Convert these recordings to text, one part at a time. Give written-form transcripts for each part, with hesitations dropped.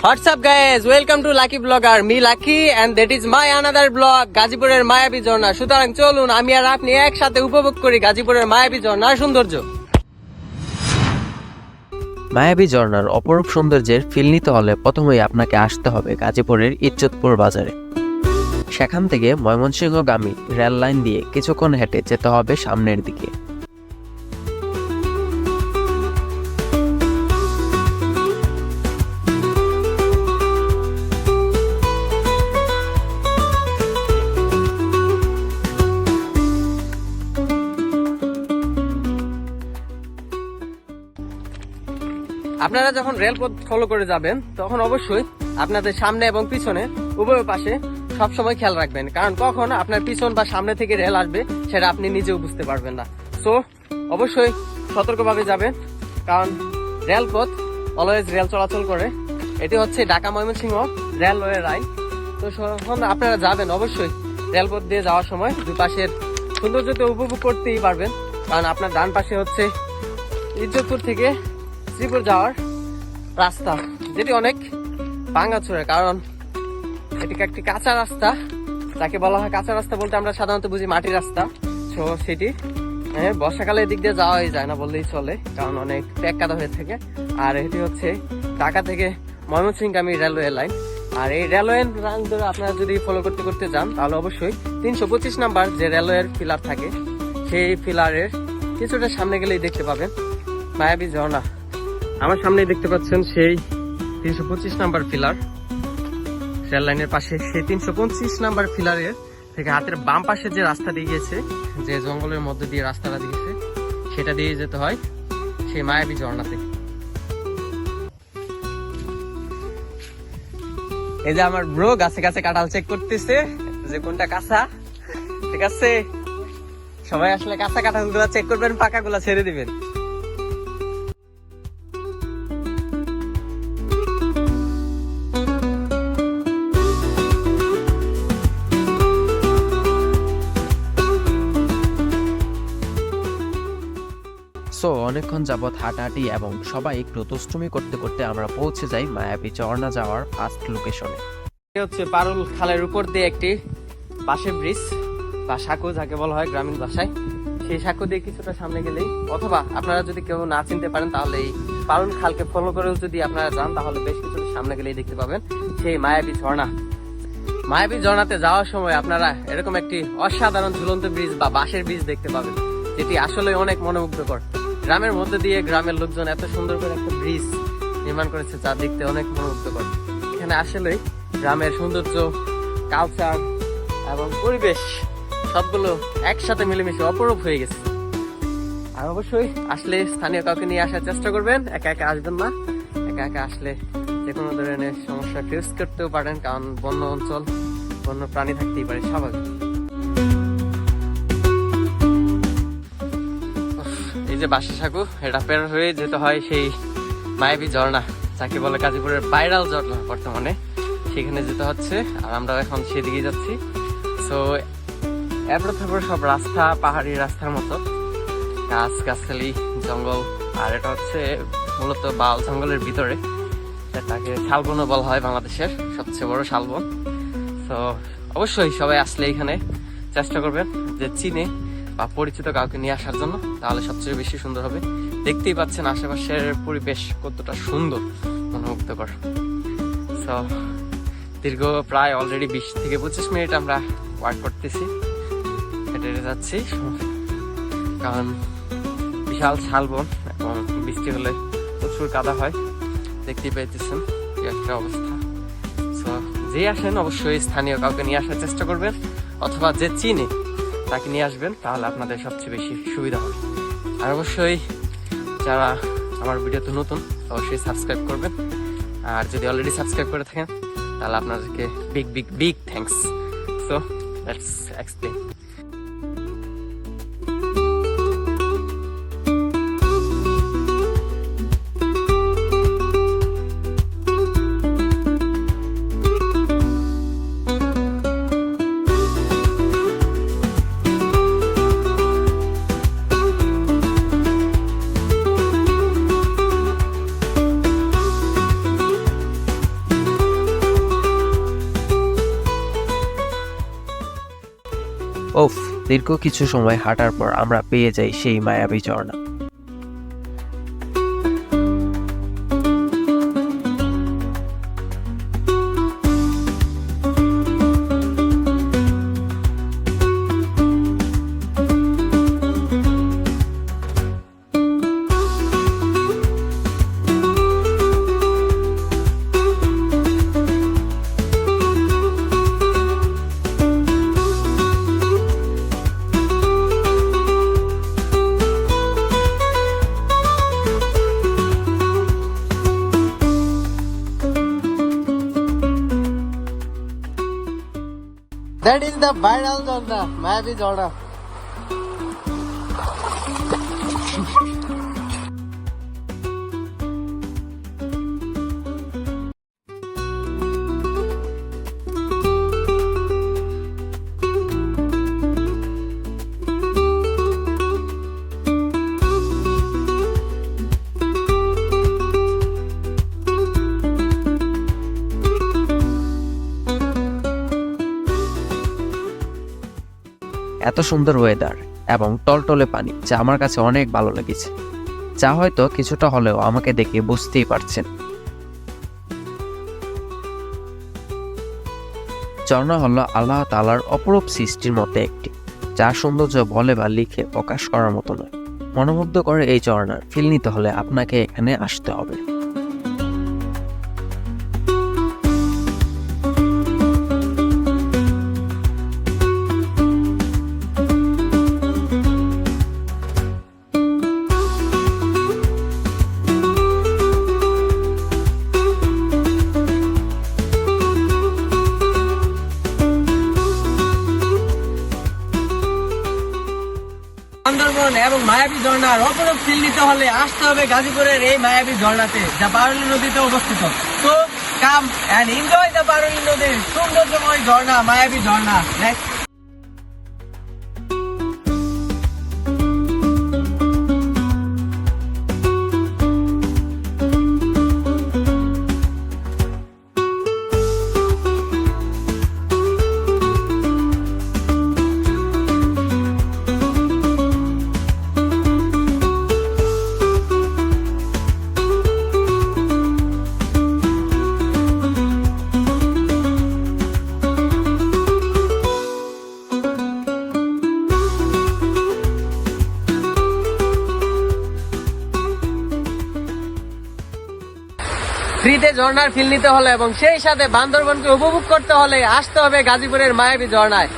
What's up guys, welcome to Lucky Vlogger, me Lucky and that is my another vlog গাজীপুরের মায়াবী ঝর্ণা। সুতরাং চলুন আমি আর আপনি একসাথে উপভোগ করি গাজীপুরের মায়াবী ঝর্ণার সৌন্দর্য। মায়াবী ঝর্ণার অপরূপ সৌন্দর্যের ফিল নিতে হলে প্রথমেই আপনাকে আসতে হবে গাজীপুরের ইজ্জতপুর বাজারে। সেখান থেকে ময়মনসিংহগামী রেল লাইন দিয়ে কিছুক্ষণ হেঁটে যেতে হবে সামনের দিকে। আপনারা যখন রেলপথ ফলো করে যাবেন তখন অবশ্যই আপনাদের সামনে এবং পিছনে উভয় পাশে সবসময় খেয়াল রাখবেন, কারণ কখন আপনার পিছন বা সামনে থেকে রেল আসবে সেটা আপনি নিজেও বুঝতে পারবেন না। সো অবশ্যই সতর্কভাবে যাবেন, কারণ রেলপথ অলওয়েজ রেল চলাচল করে। এটি হচ্ছে ঢাকা ময়মনসিংহ রেলওয়ে লাইন। তো যখন আপনারা যাবেন অবশ্যই রেলপথ দিয়ে যাওয়ার সময় দুই পাশের সৌন্দর্য তো উপভোগ করতেই পারবেন, কারণ আপনার ডান পাশে হচ্ছে ইজ্জতপুর থেকে শ্রীপুর যাওয়ার রাস্তা, যেটি অনেক ভাঙাচোরা, কারণ এটি একটি কাঁচা রাস্তা। যাকে বলা হয় কাঁচা রাস্তা বলতে আমরা সাধারণত বুঝি মাটির রাস্তা। সো সেটি বর্ষাকালে এদিক দিয়ে যাওয়াই যায় না বললেই চলে, কারণ অনেক প্যাক কাদা হয়ে থাকে। আর এটি হচ্ছে ঢাকা থেকে ময়মনসিংহগামী রেলওয়ে লাইন। আর এই রেলওয়ে লাইন ধরে আপনারা যদি ফলো করতে করতে যান তাহলে অবশ্যই 325 নাম্বার যে রেলওয়ের পিলার থাকে সেই পিলারের কিছুটা সামনে গেলেই দেখতে পাবেন মায়াবী ঝর্ণা। আমার সামনে দেখতে পাচ্ছেন সেই 325 নাম্বার পিলার রেল লাইনের পাশে। সেই 325 নাম্বার পিলারের থেকে হাতের বাম পাশে যে রাস্তা দিয়ে গেছে, যে জঙ্গলের মধ্যে দিয়ে রাস্তাটা দিয়েছে, সেটা দিয়ে যেতে হয় সেই মায়াবী ঝর্ণাতে। এই যে আমার ব্রো গাছে গাছে কাঁঠাল চেক করতেছে যে কোনটা কাঁচা। ঠিক আছে, সবাই আসলে কাঁচা কাঁঠাল গুলা চেক করবেন, পাকা গুলা ছেড়ে দিবেন। সো অনেকক্ষণ যাবৎ হাঁটাহাঁটি এবং সবাই একটু দুষ্টুমি করতে করতে আমরা পৌঁছে যাই মায়াবী ঝর্ণা যাওয়ার ফার্স্ট লোকেশনে। হচ্ছে পারুল খালের উপর দিয়ে একটি বাঁশের ব্রিজ বা সাঁকো যাকে বলা হয় গ্রামীণ ভাষায়। সেই সাঁকো দিয়ে কিছুটা সামনে গেলেই, অথবা আপনারা যদি কেউ না চিনতে পারেন তাহলে এই পারুল খালকে ফলো করেও যদি আপনারা যান তাহলে বেশ কিছুটা সামনে গেলেই দেখতে পাবেন সেই মায়াবী ঝর্ণা। মায়াবী ঝর্ণাতে যাওয়ার সময় আপনারা এরকম একটি অসাধারণ ঝুলন্ত ব্রিজ বা বাঁশের ব্রিজ দেখতে পাবেন, যেটি আসলে অনেক মনোমুগ্ধকর। গ্রামের মধ্যে দিয়ে গ্রামের লোকজন এত সুন্দর করে একটা ব্রিজ নির্মাণ করেছে যা দেখতে অনেক মনোমুগ্ধকর। এখানে আসলেই গ্রামের সৌন্দর্য, কালচার এবং পরিবেশ সবগুলো একসাথে মিলেমিশে অপরূপ হয়ে গেছে। আর অবশ্যই আসলে স্থানীয় কাউকে নিয়ে আসার চেষ্টা করবেন, একা একা আসবেন না। একা একা আসলে যে কোনো ধরনের সমস্যা ফেস করতেও পারেন, কারণ বন্য অঞ্চল, বন্য প্রাণী থাকতেই পারে, স্বাভাবিক। এই যে বাঁশের সাঁকো, এটা পের হয়ে যেতে হয় সেই মায়াবী ঝর্ণা, যাকে বলে গাজীপুরের ভাইরাল ঝর্ণা বর্তমানে। সেখানে যেতে হচ্ছে আর আমরা এখন সেদিকে যাচ্ছি। সো এরপর তারপর সব রাস্তা পাহাড়ি রাস্তার মতো, গাছ গাছালি, জঙ্গল। আর এটা হচ্ছে মূলত বাল জঙ্গলের ভিতরে, এটাকে শালবনও বলা হয় বাংলাদেশের সবচেয়ে বড় শালবন। তো অবশ্যই সবাই আসলে এখানে চেষ্টা করবেন যে চিনে বা পরিচিত কাউকে নিয়ে আসার জন্য, তাহলে সবচেয়ে বেশি সুন্দর হবে। দেখতেই পাচ্ছেন আশেপাশের পরিবেশ কতটা সুন্দর, মনোমুগ্ধকর। সো দীর্ঘ প্রায় অলরেডি 20 থেকে 25 মিনিট আমরা ওয়ার্ক করতেছি, হেঁটে যাচ্ছি, কারণ বিশাল শালবন এবং বৃষ্টি হলে প্রচুর কাদা হয়। দেখতেই পাইতেছেন কি একটা অবস্থা। সো যে আসেন অবশ্যই স্থানীয় কাউকে নিয়ে আসার চেষ্টা করবেন, অথবা যে চিনে তাকে নিয়ে আসবেন, তাহলে আপনাদের সবচেয়ে বেশি সুবিধা হবে। আর অবশ্যই যারা আমার ভিডিওতে নতুন অবশ্যই সাবস্ক্রাইব করবেন, আর যদি অলরেডি সাবস্ক্রাইব করে থাকেন তাহলে আপনাদেরকে big big big thanks. So let's explain. দীর্ঘ কিছু সময় হাঁটার পর আমরা পেয়ে যাই সেই মায়াবী ঝর্ণা। That is the viral ঝর্ণা, মায়াবী ঝর্ণা। এত সুন্দর ওয়েদার এবং টলটলে পানি, যা আমার কাছে অনেক ভালো লেগেছে, যা হয়তো কিছুটা হলেও আমাকে দেখে বুঝতেই পারছেন। ঝর্ণা হলো আল্লাহ তাআলার অপরূপ সৃষ্টির মধ্যে একটি, যার সৌন্দর্য বলে বা লিখে প্রকাশ করার মতো নয়। মনোমুগ্ধ করে এই ঝর্ণার ফিল নিতে হলে আপনাকে এখানে আসতে হবে। বান্দরবন এবং মায়াবী ঝর্ণার অপরূপ ফিল নিতে হলে আসতে হবে গাজীপুরের এই মায়াবী ঝর্ণাতে, যা বারুলি নদীতে অবস্থিত। তো come and enjoy the Baruli নদীর সৌন্দর্যময় ঝর্ণা, মায়াবী ঝর্ণা। নেক্সট। ফ্রিতে ঝর্ণার ফিল নিতে হলে এবং সেই সাথে বান্দরবনকে উপভোগ করতে হলে আসতে হবে গাজীপুরের মায়াবী ঝর্ণায়।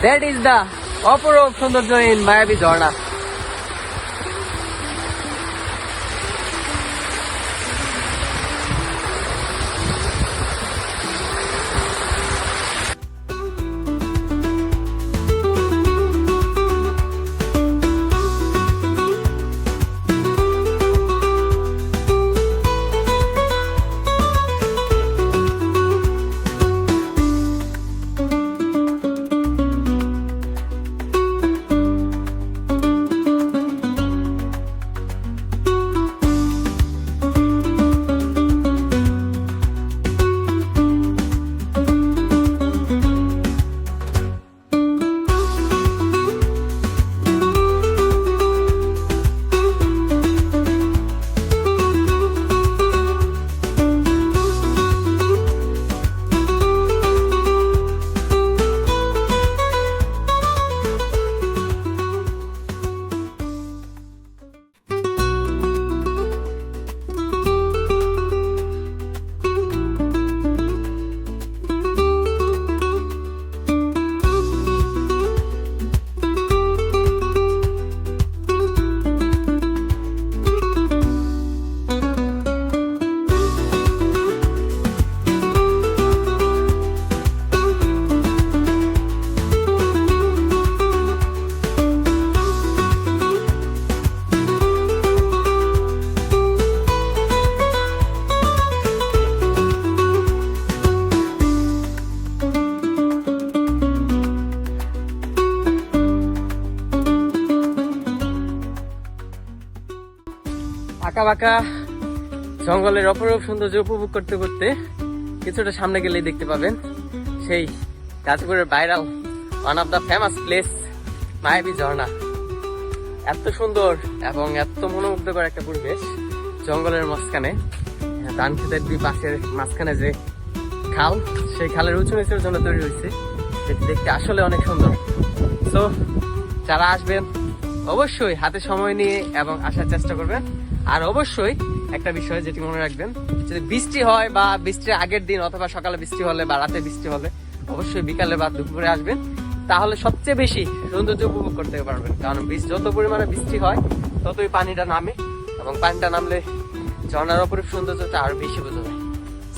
দ্যাট ইজ দ্য অপরূপ সৌন্দর্য ইন মায়াবী ঝর্ণা। আঁকা বাঁকা জঙ্গলের অপরূপ সৌন্দর্য উপভোগ করতে করতে কিছুটা সামনে গেলেই দেখতে পাবেন সেই গাজীপুরের viral one of the famous place মায়াবী ঝর্ণা। এত সুন্দর এবং এত মনোমুগ্ধকর একটা পরিবেশ, জঙ্গলের মাঝখানে, ধান ক্ষেতের দুই পাশের মাঝখানে যে খাল, সেই খালের উঁচু নিচের জন্য তৈরি হয়েছে, যেটি দেখতে আসলে অনেক সুন্দর। তো যারা আসবেন অবশ্যই হাতে সময় নিয়ে এবং আসার চেষ্টা করবেন। আর অবশ্যই একটা বিষয় যেটি মনে রাখবেন, যদি বৃষ্টি হয় বা বৃষ্টির আগের দিন অথবা সকালে বৃষ্টি হলে বা রাতে বৃষ্টি হলে অবশ্যই বিকালে বা দুপুরে আসবেন, তাহলে সবচেয়ে বেশি সৌন্দর্য উপভোগ করতে পারবেন। কারণ যত পরিমাণে বৃষ্টি হয় ততই পানিটা নামে, এবং পানিটা নামলে ঝর্ণার অপরূপ সৌন্দর্যটা আরো বেশি বোঝা যায়।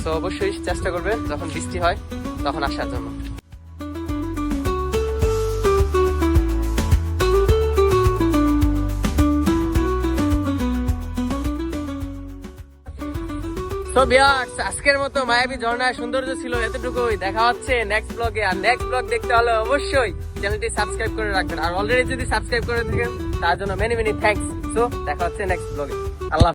তো অবশ্যই চেষ্টা করবেন যখন বৃষ্টি হয় তখন আসার জন্য। তো ভিউয়ার্স, আজকের মতো মায়াবী ঝর্ণার সৌন্দর্য ছিল এতটুকুই। দেখা হচ্ছে নেক্সট ব্লগে। আর নেক্সট ব্লগ দেখতে হলে অবশ্যই চ্যানেলটি সাবস্ক্রাইব করে রাখবেন। আর অলরেডি যদি সাবস্ক্রাইব করে থাকেন তার জন্য মেনি মেনি থ্যাঙ্কস। তো দেখা হচ্ছে নেক্সট ব্লগে। আল্লাহ।